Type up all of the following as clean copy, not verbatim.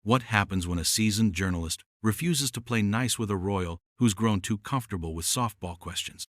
What happens when a seasoned journalist refuses to play nice with a royal who's grown too comfortable with softball questions?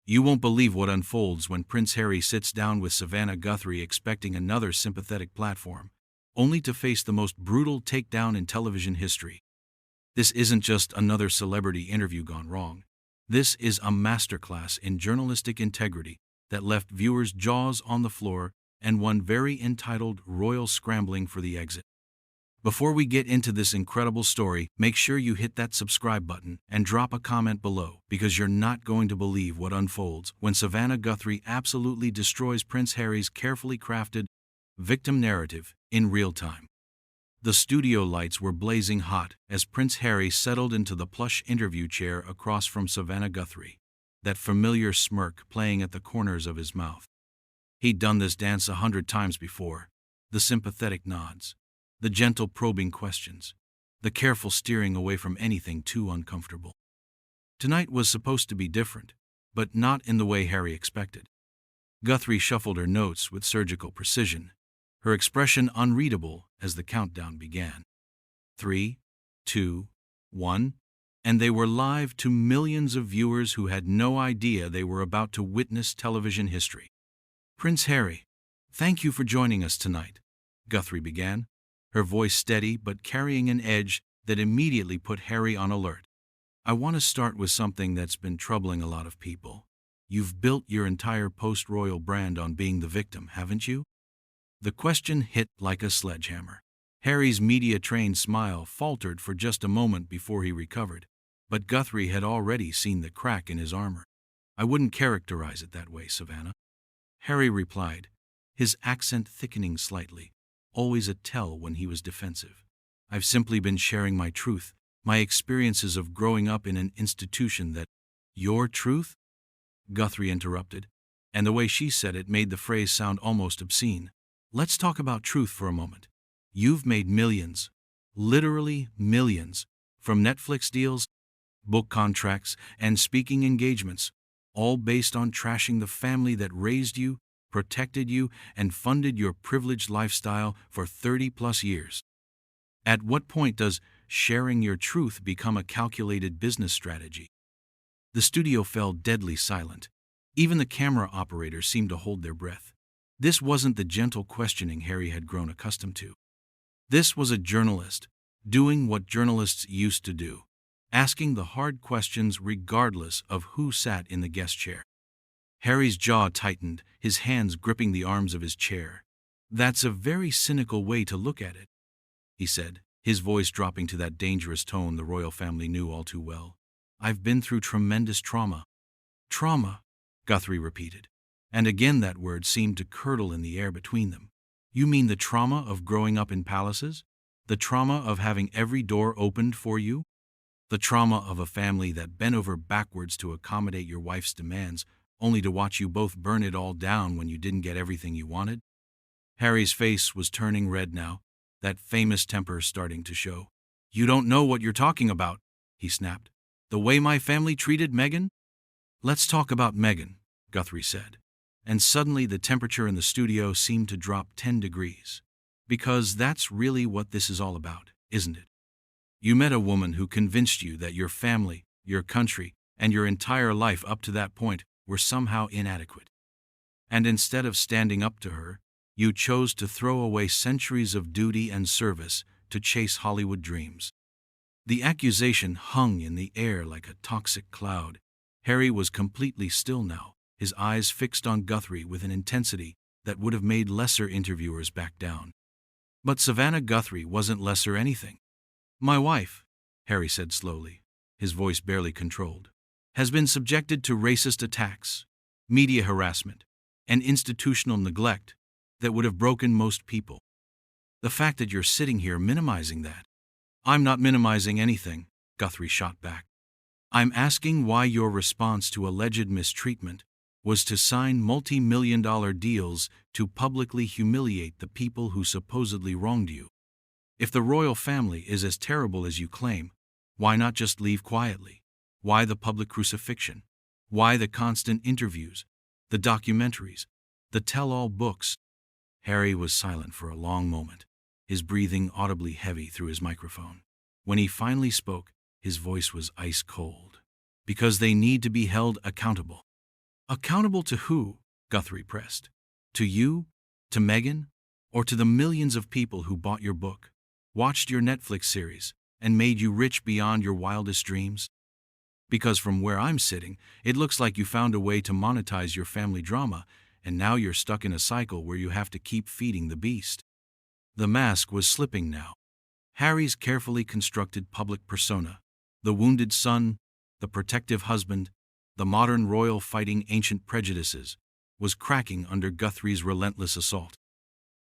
You won't believe what unfolds when Prince Harry sits down with Savannah Guthrie expecting another sympathetic platform, only to face the most brutal takedown in television history. This isn't just another celebrity interview gone wrong. This is a masterclass in journalistic integrity that left viewers' jaws on the floor and one very entitled royal scrambling for the exit. Before we get into this incredible story, make sure you hit that subscribe button and drop a comment below, because you're not going to believe what unfolds when Savannah Guthrie absolutely destroys Prince Harry's carefully crafted victim narrative in real time. The studio lights were blazing hot as Prince Harry settled into the plush interview chair across from Savannah Guthrie, that familiar smirk playing at the corners of his mouth. He'd done this dance 100 times before. The sympathetic nods, the gentle probing questions, the careful steering away from anything too uncomfortable. Tonight was supposed to be different, but not in the way Harry expected. Guthrie shuffled her notes with surgical precision, her expression unreadable as the countdown began. 3, 2, 1, and they were live to millions of viewers who had no idea they were about to witness television history. "Prince Harry, thank you for joining us tonight," Guthrie began, her voice steady but carrying an edge that immediately put Harry on alert. "I want to start with something that's been troubling a lot of people. You've built your entire post-royal brand on being the victim, haven't you?" The question hit like a sledgehammer. Harry's media-trained smile faltered for just a moment before he recovered, but Guthrie had already seen the crack in his armor. "I wouldn't characterize it that way, Savannah," Harry replied, his accent thickening slightly, always a tell when he was defensive. "I've simply been sharing my truth, my experiences of growing up in an institution that—" "Your truth?" Guthrie interrupted, and the way she said it made the phrase sound almost obscene. "Let's talk about truth for a moment. You've made millions, literally millions, from Netflix deals, book contracts, and speaking engagements, all based on trashing the family that raised you, protected you, and funded your privileged lifestyle for 30-plus years. At what point does sharing your truth become a calculated business strategy?" The studio fell deadly silent. Even the camera operators seemed to hold their breath. This wasn't the gentle questioning Harry had grown accustomed to. This was a journalist, doing what journalists used to do, asking the hard questions regardless of who sat in the guest chair. Harry's jaw tightened, his hands gripping the arms of his chair. "That's a very cynical way to look at it," he said, his voice dropping to that dangerous tone the royal family knew all too well. "I've been through tremendous trauma." "Trauma," Guthrie repeated, and again that word seemed to curdle in the air between them. "You mean the trauma of growing up in palaces? The trauma of having every door opened for you? The trauma of a family that bent over backwards to accommodate your wife's demands, only to watch you both burn it all down when you didn't get everything you wanted?" Harry's face was turning red now, that famous temper starting to show. "You don't know what you're talking about," he snapped. "The way my family treated Meghan?" "Let's talk about Meghan," Guthrie said. And suddenly the temperature in the studio seemed to drop 10 degrees. "Because that's really what this is all about, isn't it? You met a woman who convinced you that your family, your country, and your entire life up to that point were somehow inadequate. And instead of standing up to her, you chose to throw away centuries of duty and service to chase Hollywood dreams." The accusation hung in the air like a toxic cloud. Harry was completely still now, his eyes fixed on Guthrie with an intensity that would have made lesser interviewers back down. But Savannah Guthrie wasn't lesser anything. "My wife," Harry said slowly, his voice barely controlled, "has been subjected to racist attacks, media harassment, and institutional neglect that would have broken most people. The fact that you're sitting here minimizing that—" "I'm not minimizing anything," Guthrie shot back. "I'm asking why your response to alleged mistreatment was to sign multi-million-dollar deals to publicly humiliate the people who supposedly wronged you. If the royal family is as terrible as you claim, why not just leave quietly? Why the public crucifixion? Why the constant interviews, the documentaries, the tell-all books?" Harry was silent for a long moment. his breathing audibly heavy through his microphone. When he finally spoke, his voice was ice cold. Because they need to be held accountable. Accountable to who? Guthrie pressed. To you? To Meghan? Or to the millions of people who bought your book, watched your Netflix series, and made you rich beyond your wildest dreams? Because from where I'm sitting, it looks like you found a way to monetize your family drama, and now you're stuck in a cycle where you have to keep feeding the beast. The mask was slipping now. Harry's carefully constructed public persona, the wounded son, the protective husband, the modern royal fighting ancient prejudices, was cracking under Guthrie's relentless assault.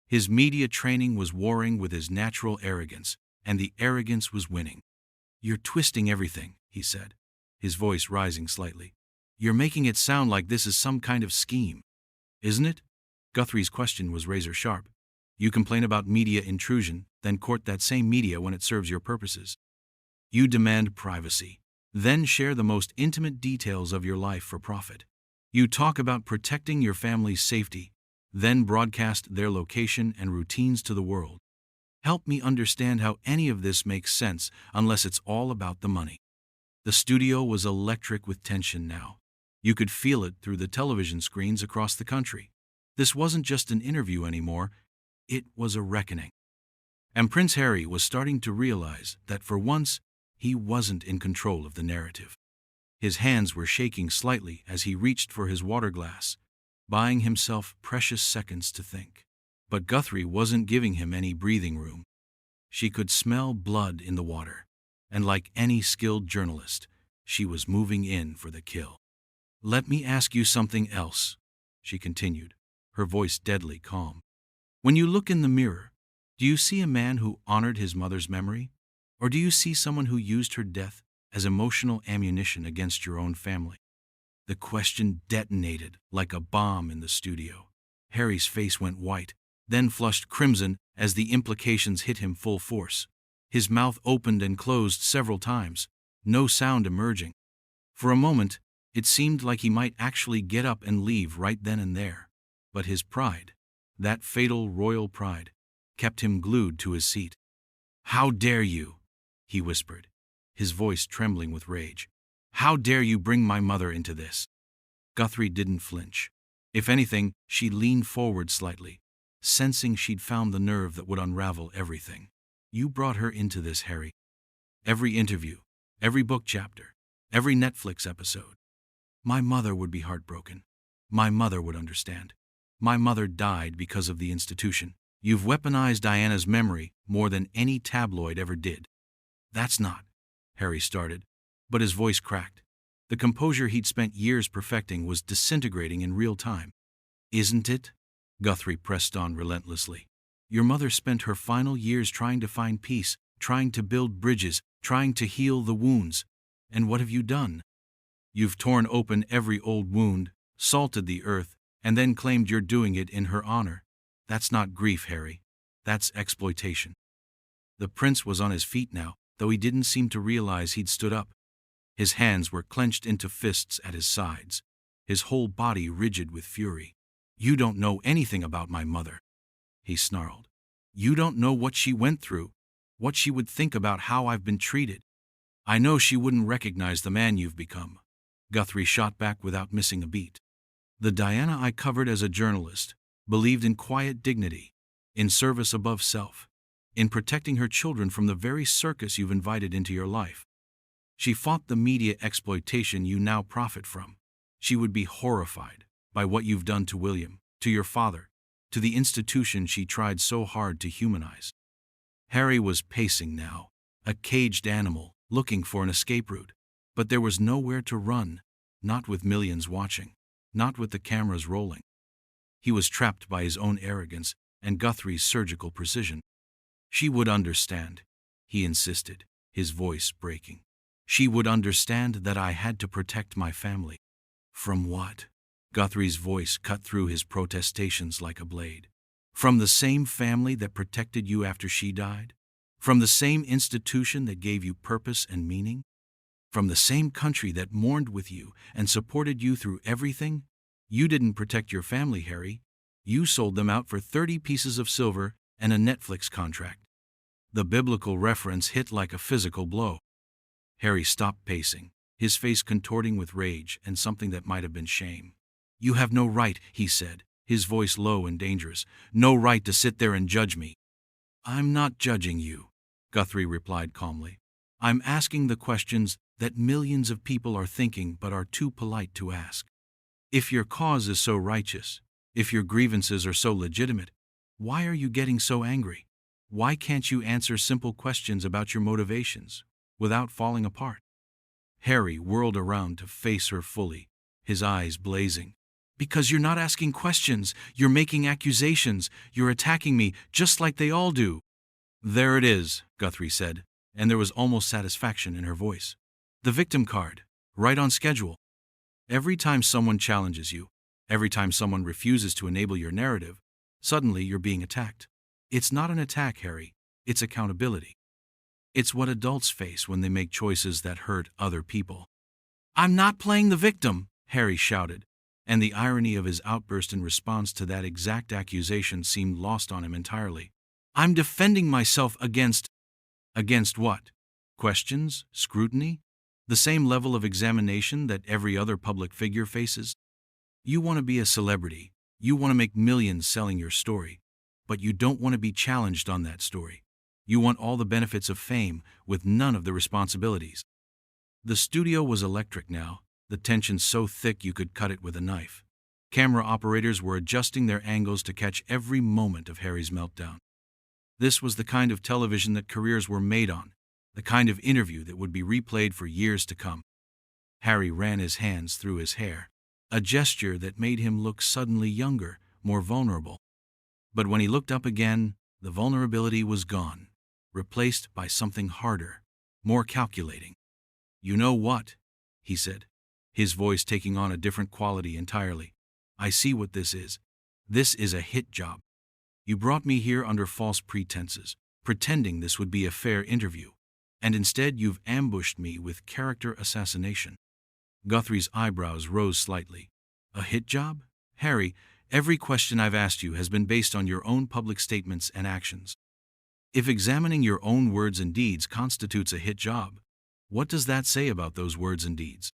His media training was warring with his natural arrogance, and the arrogance was winning. "You're twisting everything," he said, his voice rising slightly. "You're making it sound like this is some kind of scheme. Isn't it?" Guthrie's question was razor sharp. "You complain about media intrusion, then court that same media when it serves your purposes. You demand privacy, then share the most intimate details of your life for profit. You talk about protecting your family's safety, then broadcast their location and routines to the world. Help me understand how any of this makes sense unless it's all about the money." The studio was electric with tension now. You could feel it through the television screens across the country. This wasn't just an interview anymore, it was a reckoning. And Prince Harry was starting to realize that for once, he wasn't in control of the narrative. His hands were shaking slightly as he reached for his water glass, buying himself precious seconds to think. But Guthrie wasn't giving him any breathing room. She could smell blood in the water, and like any skilled journalist, she was moving in for the kill. "Let me ask you something else," she continued, her voice deadly calm. "When you look in the mirror, do you see a man who honored his mother's memory? Or do you see someone who used her death as emotional ammunition against your own family?" The question detonated like a bomb in the studio. Harry's face went white, then flushed crimson as the implications hit him full force. His mouth opened and closed several times, no sound emerging. For a moment, it seemed like he might actually get up and leave right then and there. But his pride, that fatal royal pride, kept him glued to his seat. "How dare you?" he whispered, his voice trembling with rage. "How dare you bring my mother into this?" Guthrie didn't flinch. If anything, she leaned forward slightly, sensing she'd found the nerve that would unravel everything. "You brought her into this, Harry. Every interview, every book chapter, every Netflix episode. My mother would be heartbroken. My mother would understand. My mother died because of the institution. You've weaponized Diana's memory more than any tabloid ever did." "That's not," Harry started, but his voice cracked. The composure he'd spent years perfecting was disintegrating in real time. "Isn't it?" Guthrie pressed on relentlessly. "Your mother spent her final years trying to find peace, trying to build bridges, trying to heal the wounds. And what have you done? You've torn open every old wound, salted the earth, and then claimed you're doing it in her honor. That's not grief, Harry. That's exploitation." The prince was on his feet now, though he didn't seem to realize he'd stood up. His hands were clenched into fists at his sides, his whole body rigid with fury. "You don't know anything about my mother," he snarled. "You don't know what she went through, what she would think about how I've been treated. I know she wouldn't recognize the man you've become." Guthrie shot back without missing a beat. "The Diana I covered as a journalist believed in quiet dignity, in service above self, in protecting her children from the very circus you've invited into your life. She fought the media exploitation you now profit from. She would be horrified by what you've done to William, to your father, to the institution she tried so hard to humanize." Harry was pacing now, a caged animal, looking for an escape route. But there was nowhere to run, not with millions watching, not with the cameras rolling. He was trapped by his own arrogance and Guthrie's surgical precision. "She would understand," he insisted, his voice breaking. "She would understand that I had to protect my family." "From what?" Guthrie's voice cut through his protestations like a blade. "From the same family that protected you after she died? From the same institution that gave you purpose and meaning? From the same country that mourned with you and supported you through everything? You didn't protect your family, Harry. You sold them out for 30 pieces of silver and a Netflix contract. The biblical reference hit like a physical blow. Harry stopped pacing, his face contorting with rage and something that might have been shame. "You have no right," he said, his voice low and dangerous, "no right to sit there and judge me." "I'm not judging you," Guthrie replied calmly. "I'm asking the questions that millions of people are thinking but are too polite to ask. If your cause is so righteous, if your grievances are so legitimate, why are you getting so angry? Why can't you answer simple questions about your motivations without falling apart?" Harry whirled around to face her fully, his eyes blazing. "Because you're not asking questions, you're making accusations, you're attacking me just like they all do." "There it is," Guthrie said, and there was almost satisfaction in her voice. "The victim card, right on schedule. Every time someone challenges you, every time someone refuses to enable your narrative, suddenly you're being attacked. It's not an attack, Harry, it's accountability. It's what adults face when they make choices that hurt other people." "I'm not playing the victim," Harry shouted, and the irony of his outburst in response to that exact accusation seemed lost on him entirely. "I'm defending myself against—" "Against what? Questions? Scrutiny? The same level of examination that every other public figure faces? You want to be a celebrity, you want to make millions selling your story, but you don't want to be challenged on that story. You want all the benefits of fame with none of the responsibilities." The studio was electric now, the tension so thick you could cut it with a knife. Camera operators were adjusting their angles to catch every moment of Harry's meltdown. This was the kind of television that careers were made on, the kind of interview that would be replayed for years to come. Harry ran his hands through his hair, a gesture that made him look suddenly younger, more vulnerable. But when he looked up again, the vulnerability was gone, replaced by something harder, more calculating. "You know what?" he said, his voice taking on a different quality entirely. "I see what this is. This is a hit job. You brought me here under false pretenses, pretending this would be a fair interview, and instead you've ambushed me with character assassination." Guthrie's eyebrows rose slightly. "A hit job? Harry, every question I've asked you has been based on your own public statements and actions. If examining your own words and deeds constitutes a hit job, what does that say about those words and deeds?"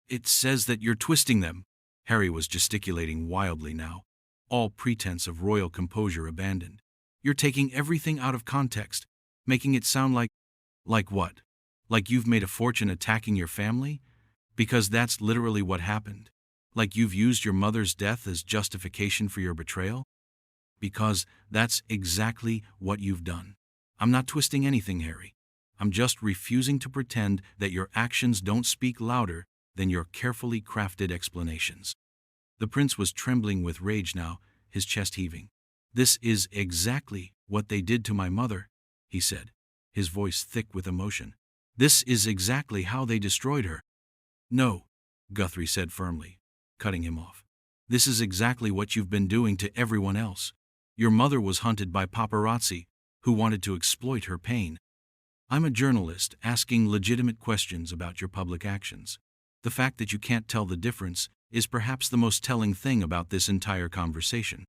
"It says that you're twisting them." Harry was gesticulating wildly now, all pretense of royal composure abandoned. "You're taking everything out of context, making it sound like—" "Like what? Like you've made a fortune attacking your family? Because that's literally what happened. Like you've used your mother's death as justification for your betrayal? Because that's exactly what you've done. I'm not twisting anything, Harry. I'm just refusing to pretend that your actions don't speak louder than your carefully crafted explanations." The prince was trembling with rage now, his chest heaving. "This is exactly what they did to my mother," he said, his voice thick with emotion. "This is exactly how they destroyed her." "No," Guthrie said firmly, cutting him off. "This is exactly what you've been doing to everyone else. Your mother was hunted by paparazzi who wanted to exploit her pain. I'm a journalist asking legitimate questions about your public actions. The fact that you can't tell the difference is perhaps the most telling thing about this entire conversation."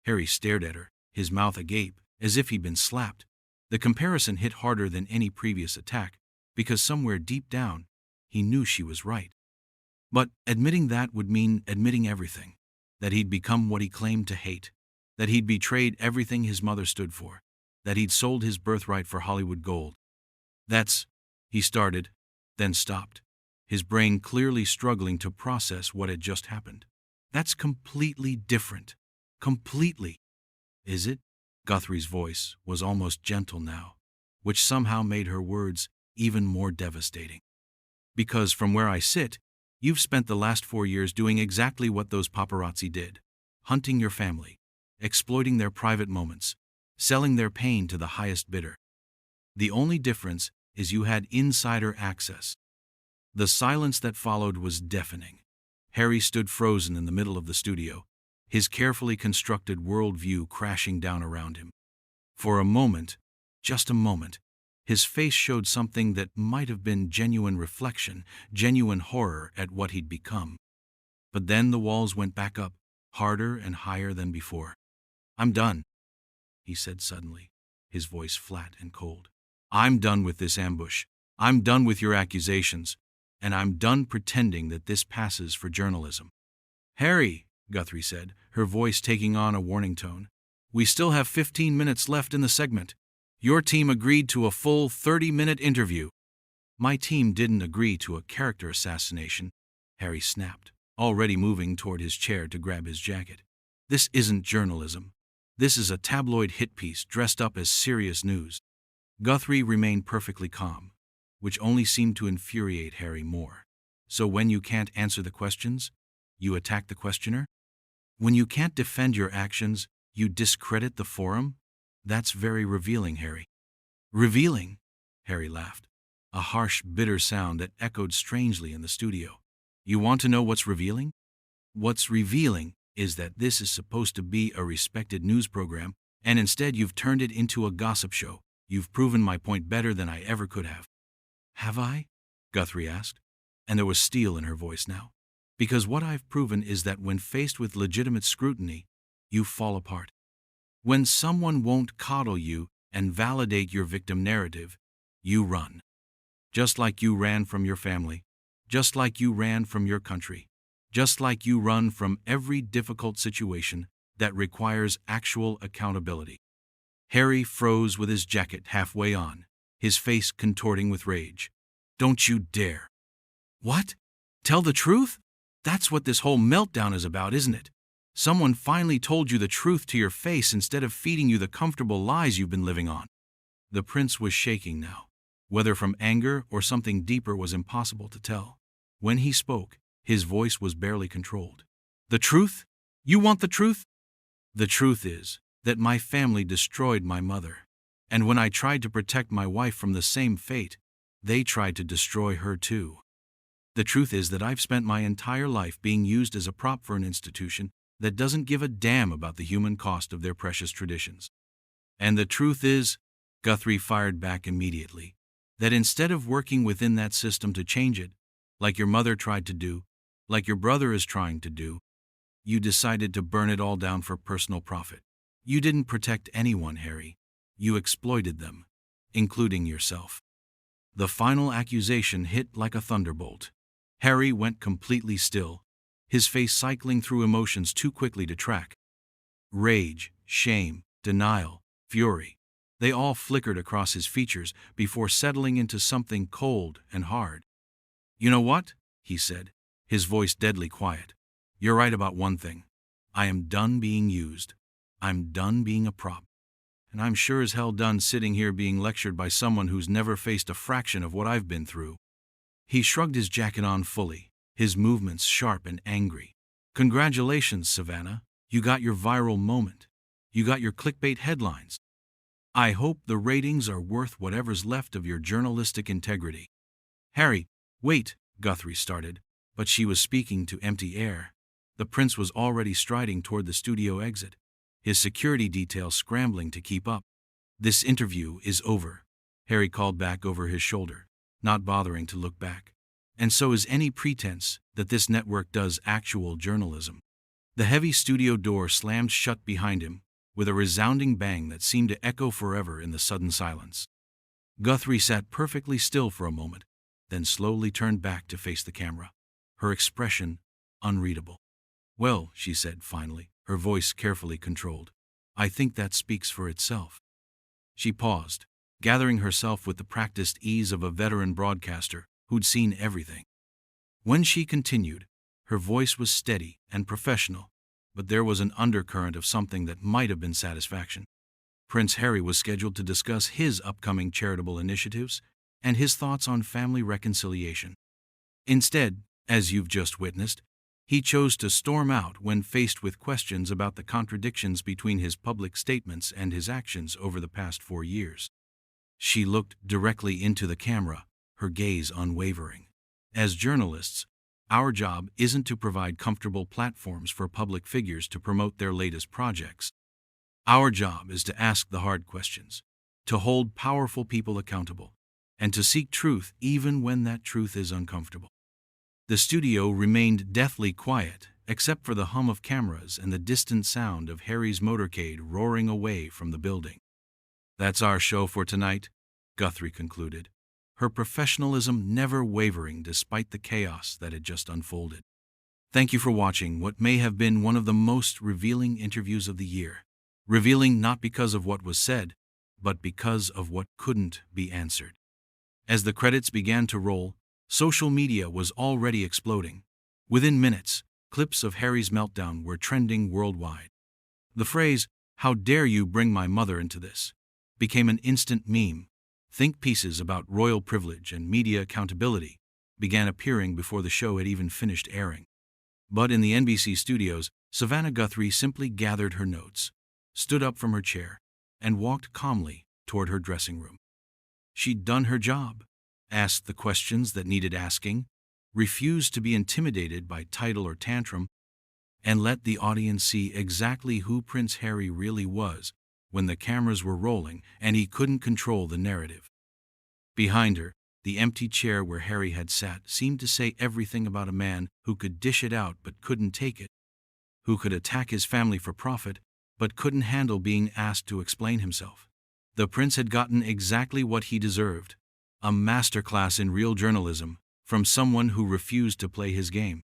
Harry stared at her, his mouth agape, as if he'd been slapped. The comparison hit harder than any previous attack, because somewhere deep down, he knew she was right. But admitting that would mean admitting everything, that he'd become what he claimed to hate, that he'd betrayed everything his mother stood for, that he'd sold his birthright for Hollywood gold. "That's—" he started, then stopped, his brain clearly struggling to process what had just happened. "That's completely different. Completely." "Is it?" Guthrie's voice was almost gentle now, which somehow made her words even more devastating. "Because from where I sit, you've spent the last 4 years doing exactly what those paparazzi did, hunting your family, exploiting their private moments, selling their pain to the highest bidder. The only difference is you had insider access." The silence that followed was deafening. Harry stood frozen in the middle of the studio, his carefully constructed worldview crashing down around him. For a moment, just a moment, his face showed something that might have been genuine reflection, genuine horror at what he'd become. But then the walls went back up, harder and higher than before. "I'm done." he said suddenly, his voice flat and cold. I'm done with this ambush. I'm done with your accusations. And I'm done pretending that this passes for journalism. Harry, Guthrie said, her voice taking on a warning tone, we still have 15 minutes left in the segment. Your team agreed to a full 30-minute interview. My team didn't agree to a character assassination, Harry snapped, already moving toward his chair to grab his jacket. This isn't journalism. This is a tabloid hit piece dressed up as serious news. Guthrie remained perfectly calm, which only seemed to infuriate Harry more. So when you can't answer the questions, you attack the questioner? When you can't defend your actions, you discredit the forum? That's very revealing, Harry. Revealing? Harry laughed, a harsh, bitter sound that echoed strangely in the studio. You want to know what's revealing? What's revealing is that this is supposed to be a respected news program, and instead you've turned it into a gossip show. You've proven my point better than I ever could have. Have I? Guthrie asked, and there was steel in her voice now. Because what I've proven is that when faced with legitimate scrutiny, you fall apart. When someone won't coddle you and validate your victim narrative, you run. Just like you ran from your family, just like you ran from your country, just like you run from every difficult situation that requires actual accountability. Harry froze with his jacket halfway on, his face contorting with rage. Don't you dare. What? Tell the truth? That's what this whole meltdown is about, isn't it? Someone finally told you the truth to your face instead of feeding you the comfortable lies you've been living on. The prince was shaking now. Whether from anger or something deeper was impossible to tell. When he spoke, his voice was barely controlled. The truth? You want the truth? The truth is that my family destroyed my mother. And when I tried to protect my wife from the same fate, they tried to destroy her too. The truth is that I've spent my entire life being used as a prop for an institution that doesn't give a damn about the human cost of their precious traditions. And the truth is, Guthrie fired back immediately, that instead of working within that system to change it, like your mother tried to do, like your brother is trying to do, you decided to burn it all down for personal profit. You didn't protect anyone, Harry. You exploited them, including yourself. The final accusation hit like a thunderbolt. Harry went completely still, his face cycling through emotions too quickly to track. Rage, shame, denial, fury. They all flickered across his features before settling into something cold and hard. You know what? He said, his voice deadly quiet. You're right about one thing. I am done being used. I'm done being a prop. And I'm sure as hell done sitting here being lectured by someone who's never faced a fraction of what I've been through. He shrugged his jacket on fully, his movements sharp and angry. Congratulations, Savannah. You got your viral moment. You got your clickbait headlines. I hope the ratings are worth whatever's left of your journalistic integrity. Harry, wait, Guthrie started, but she was speaking to empty air. The prince was already striding toward the studio exit, his security detail scrambling to keep up. This interview is over, Harry called back over his shoulder, not bothering to look back. And so is any pretense that this network does actual journalism. The heavy studio door slammed shut behind him, with a resounding bang that seemed to echo forever in the sudden silence. Guthrie sat perfectly still for a moment, then slowly turned back to face the camera, her expression unreadable. Well, she said finally, her voice carefully controlled, I think that speaks for itself. She paused, gathering herself with the practiced ease of a veteran broadcaster who'd seen everything. When she continued, her voice was steady and professional, but there was an undercurrent of something that might have been satisfaction. Prince Harry was scheduled to discuss his upcoming charitable initiatives and his thoughts on family reconciliation. Instead, as you've just witnessed, he chose to storm out when faced with questions about the contradictions between his public statements and his actions over the past 4 years. She looked directly into the camera, her gaze unwavering. As journalists, our job isn't to provide comfortable platforms for public figures to promote their latest projects. Our job is to ask the hard questions, to hold powerful people accountable, and to seek truth even when that truth is uncomfortable. The studio remained deathly quiet except for the hum of cameras and the distant sound of Harry's motorcade roaring away from the building. "That's our show for tonight," Guthrie concluded, her professionalism never wavering despite the chaos that had just unfolded. Thank you for watching what may have been one of the most revealing interviews of the year. Revealing not because of what was said, but because of what couldn't be answered. As the credits began to roll, social media was already exploding. Within minutes, clips of Harry's meltdown were trending worldwide. The phrase, "How dare you bring my mother into this?" became an instant meme. Think pieces about royal privilege and media accountability began appearing before the show had even finished airing. But in the NBC studios, Savannah Guthrie simply gathered her notes, stood up from her chair, and walked calmly toward her dressing room. She'd done her job, asked the questions that needed asking, refused to be intimidated by title or tantrum, and let the audience see exactly who Prince Harry really was when the cameras were rolling and he couldn't control the narrative. Behind her, the empty chair where Harry had sat seemed to say everything about a man who could dish it out but couldn't take it, who could attack his family for profit but couldn't handle being asked to explain himself. The prince had gotten exactly what he deserved, a masterclass in real journalism from someone who refused to play his game.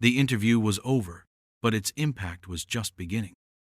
The interview was over, but its impact was just beginning.